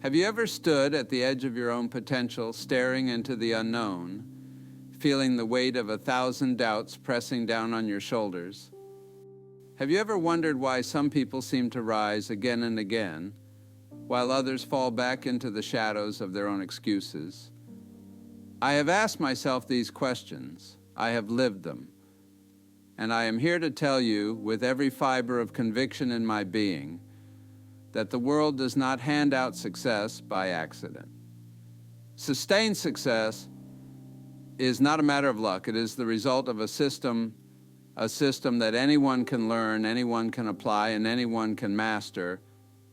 Have you ever stood at the edge of your own potential, staring into the unknown, feeling the weight of 1,000 doubts pressing down on your shoulders? Have you ever wondered why some people seem to rise again and again, while others fall back into the shadows of their own excuses? I have asked myself these questions. I have lived them. And I am here to tell you, with every fiber of conviction in my being, that the world does not hand out success by accident. Sustained success is not a matter of luck. It is the result of a system that anyone can learn, anyone can apply, and anyone can master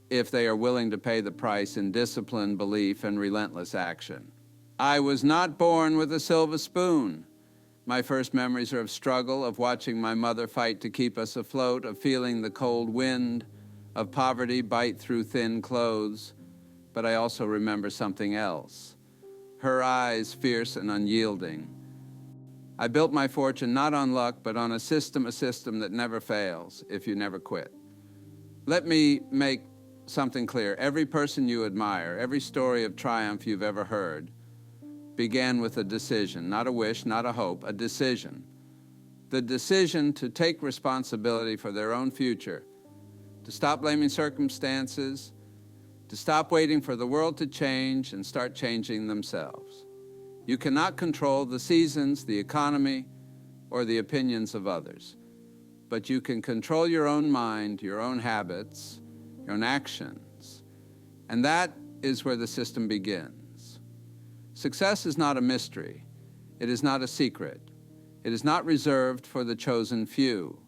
if they are willing to pay the price in discipline, belief, and relentless action. I was not born with a silver spoon. My first memories are of struggle, of watching my mother fight to keep us afloat, of feeling the cold wind of poverty bite through thin clothes. But I also remember something else. Her eyes fierce and unyielding. I built my fortune not on luck, but on a system that never fails if you never quit. Let me make something clear. Every person you admire, every story of triumph you've ever heard, began with a decision, not a wish, not a hope, a decision. The decision to take responsibility for their own future, to stop blaming circumstances, to stop waiting for the world to change and start changing themselves. You cannot control the seasons, the economy, or the opinions of others, but you can control your own mind, your own habits, your own actions, and that is where the system begins. Success is not a mystery. It is not a secret. It is not reserved for the chosen few.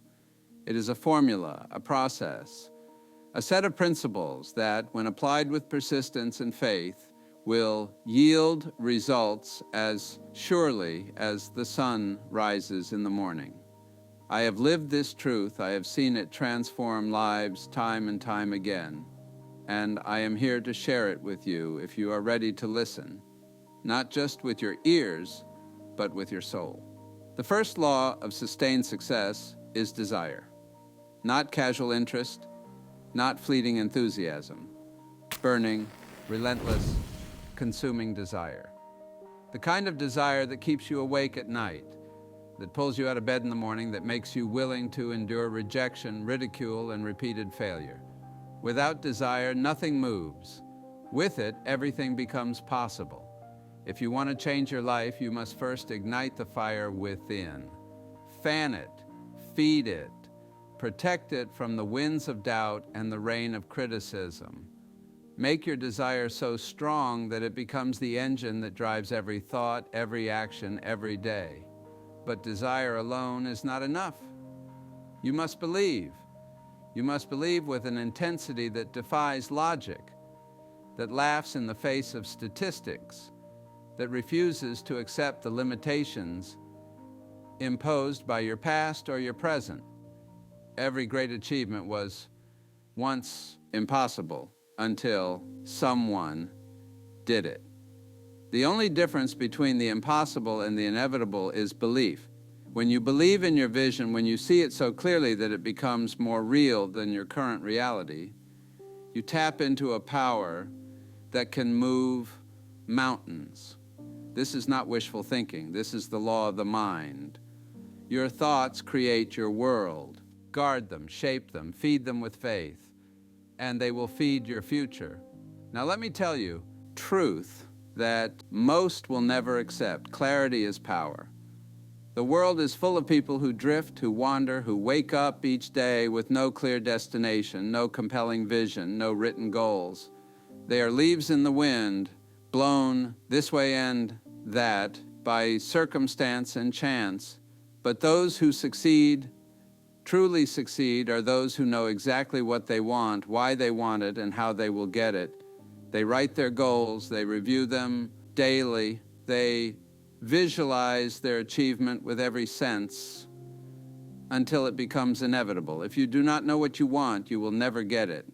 It is a formula, a process, a set of principles that, when applied with persistence and faith, will yield results as surely as the sun rises in the morning. I have lived this truth. I have seen it transform lives time and time again, and I am here to share it with you if you are ready to listen. Not just with your ears, but with your soul. The first law of sustained success is desire. Not casual interest, not fleeting enthusiasm. Burning, relentless, consuming desire. The kind of desire that keeps you awake at night, that pulls you out of bed in the morning, that makes you willing to endure rejection, ridicule, and repeated failure. Without desire, nothing moves. With it, everything becomes possible. If you want to change your life, you must first ignite the fire within. Fan it, feed it, protect it from the winds of doubt and the rain of criticism. Make your desire so strong that it becomes the engine that drives every thought, every action, every day. But desire alone is not enough. You must believe. You must believe with an intensity that defies logic, that laughs in the face of statistics, that refuses to accept the limitations imposed by your past or your present. Every great achievement was once impossible until someone did it. The only difference between the impossible and the inevitable is belief. When you believe in your vision, when you see it so clearly that it becomes more real than your current reality, you tap into a power that can move mountains. This is not wishful thinking. This is the law of the mind. Your thoughts create your world. Guard them, shape them, feed them with faith, and they will feed your future. Now let me tell you, truth that most will never accept. Clarity is power. The world is full of people who drift, who wander, who wake up each day with no clear destination, no compelling vision, no written goals. They are leaves in the wind, blown this way and that by circumstance and chance. But those who succeed, truly succeed, are those who know exactly what they want, why they want it, and how they will get it. They write their goals, they review them daily, they visualize their achievement with every sense until it becomes inevitable. If you do not know what you want, you will never get it.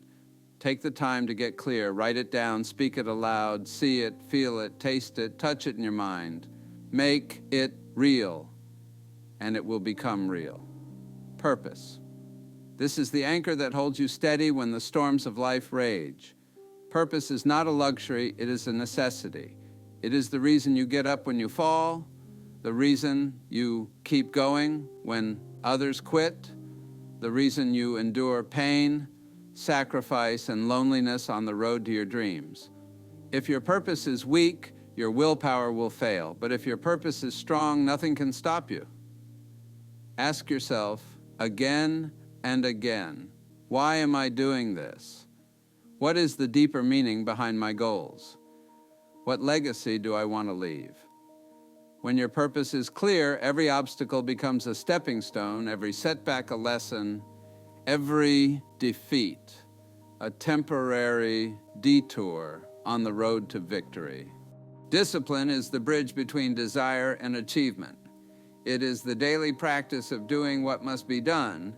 Take the time to get clear, write it down, speak it aloud, see it, feel it, taste it, touch it in your mind. Make it real, and it will become real. Purpose. This is the anchor that holds you steady when the storms of life rage. Purpose is not a luxury, it is a necessity. It is the reason you get up when you fall, the reason you keep going when others quit, the reason you endure pain, sacrifice, and loneliness on the road to your dreams. If your purpose is weak, your willpower will fail. But if your purpose is strong, nothing can stop you. Ask yourself again and again, why am I doing this? What is the deeper meaning behind my goals? What legacy do I want to leave? When your purpose is clear, every obstacle becomes a stepping stone, every setback a lesson, every defeat a temporary detour on the road to victory. Discipline is the bridge between desire and achievement. It is the daily practice of doing what must be done,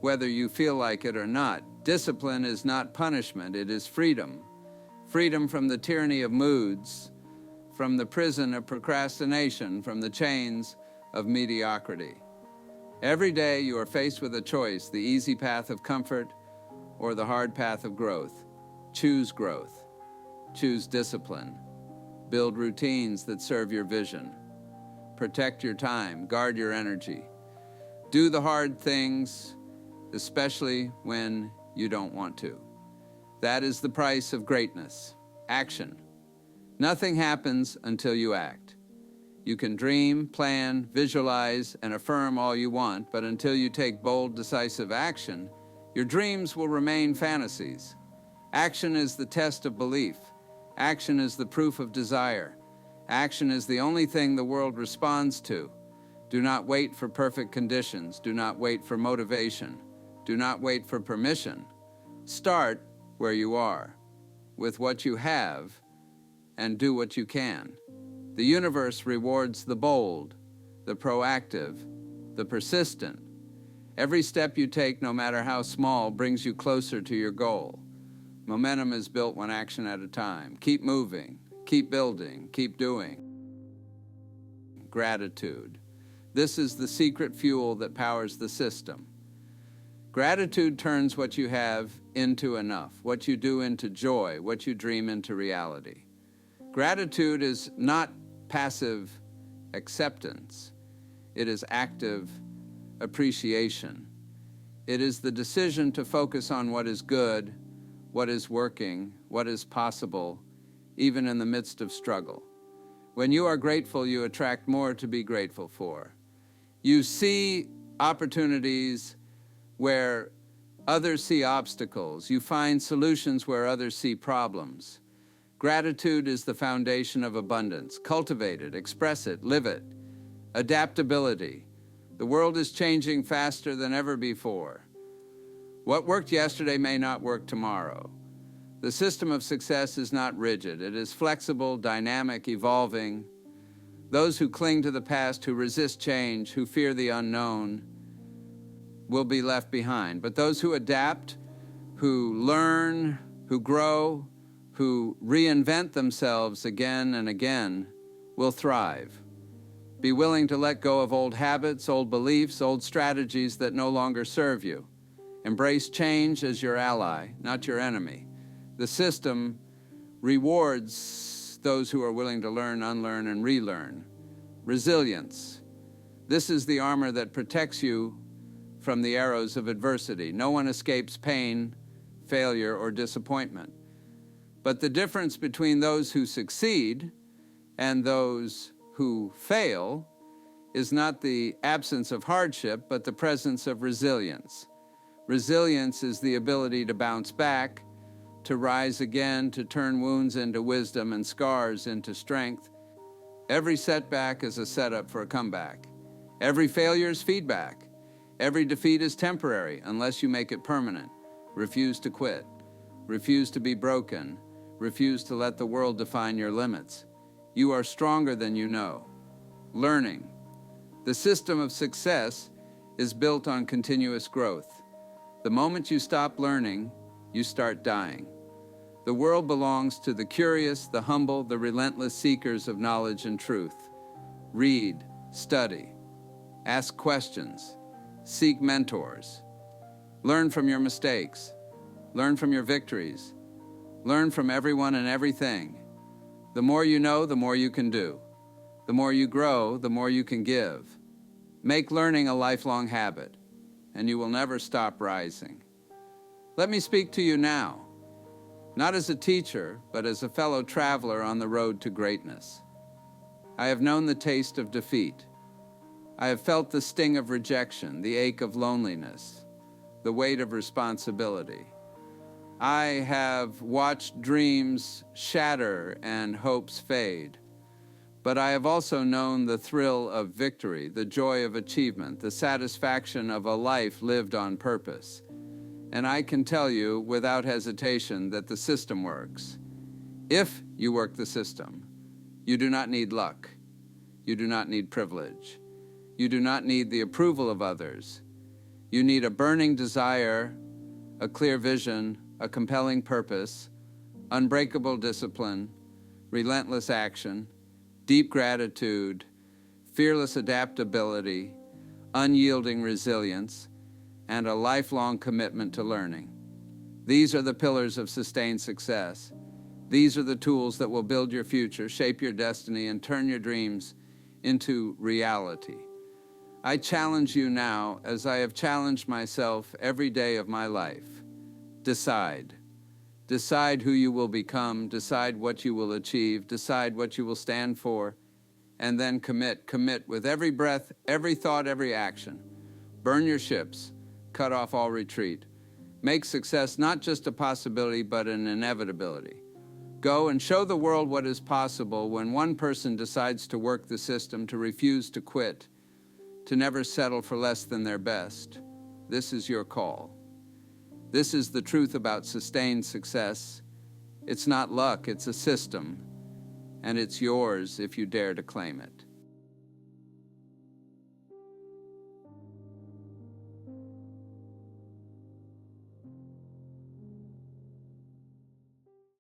whether you feel like it or not. Discipline is not punishment, it is freedom. Freedom from the tyranny of moods, from the prison of procrastination, from the chains of mediocrity. Every day you are faced with a choice, the easy path of comfort or the hard path of growth. Choose growth. Choose discipline. Build routines that serve your vision. Protect your time. Guard your energy. Do the hard things, especially when you don't want to. That is the price of greatness. Action. Nothing happens until you act. You can dream, plan, visualize, and affirm all you want, but until you take bold, decisive action, your dreams will remain fantasies. Action is the test of belief. Action is the proof of desire. Action is the only thing the world responds to. Do not wait for perfect conditions. Do not wait for motivation. Do not wait for permission. Start where you are, with what you have, and do what you can. The universe rewards the bold, the proactive, the persistent. Every step you take, no matter how small, brings you closer to your goal. Momentum is built one action at a time. Keep moving, keep building, keep doing. Gratitude. This is the secret fuel that powers the system. Gratitude turns what you have into enough, what you do into joy, what you dream into reality. Gratitude is not passive acceptance. It is active appreciation. It is the decision to focus on what is good, what is working, what is possible, even in the midst of struggle. When you are grateful, you attract more to be grateful for. You see opportunities where others see obstacles. You find solutions where others see problems. Gratitude is the foundation of abundance. Cultivate it, express it, live it. Adaptability. The world is changing faster than ever before. What worked yesterday may not work tomorrow. The system of success is not rigid. It is flexible, dynamic, evolving. Those who cling to the past, who resist change, who fear the unknown, will be left behind. But those who adapt, who learn, who grow, who reinvent themselves again and again, will thrive. Be willing to let go of old habits, old beliefs, old strategies that no longer serve you. Embrace change as your ally, not your enemy. The system rewards those who are willing to learn, unlearn, and relearn. Resilience. This is the armor that protects you from the arrows of adversity. No one escapes pain, failure, or disappointment. But the difference between those who succeed and those who fail is not the absence of hardship, but the presence of resilience. Resilience is the ability to bounce back, to rise again, to turn wounds into wisdom and scars into strength. Every setback is a setup for a comeback. Every failure is feedback. Every defeat is temporary unless you make it permanent. Refuse to quit. Refuse to be broken. Refuse to let the world define your limits. You are stronger than you know. Learning. The system of success is built on continuous growth. The moment you stop learning, you start dying. The world belongs to the curious, the humble, the relentless seekers of knowledge and truth. Read, study, ask questions, seek mentors. Learn from your mistakes. Learn from your victories. Learn from everyone and everything. The more you know, the more you can do. The more you grow, the more you can give. Make learning a lifelong habit, and you will never stop rising. Let me speak to you now, not as a teacher, but as a fellow traveler on the road to greatness. I have known the taste of defeat. I have felt the sting of rejection, the ache of loneliness, the weight of responsibility. I have watched dreams shatter and hopes fade. But I have also known the thrill of victory, the joy of achievement, the satisfaction of a life lived on purpose. And I can tell you without hesitation that the system works. If you work the system, you do not need luck. You do not need privilege. You do not need the approval of others. You need a burning desire, a clear vision, a compelling purpose, unbreakable discipline, relentless action, deep gratitude, fearless adaptability, unyielding resilience, and a lifelong commitment to learning. These are the pillars of sustained success. These are the tools that will build your future, shape your destiny, and turn your dreams into reality. I challenge you now, as I have challenged myself every day of my life. Decide. Decide who you will become, decide what you will achieve, decide what you will stand for, and then commit. Commit with every breath, every thought, every action. Burn your ships, cut off all retreat. Make success not just a possibility, but an inevitability. Go and show the world what is possible when one person decides to work the system, to refuse to quit, to never settle for less than their best. This is your call. This is the truth about sustained success. It's not luck, it's a system, and it's yours if you dare to claim it.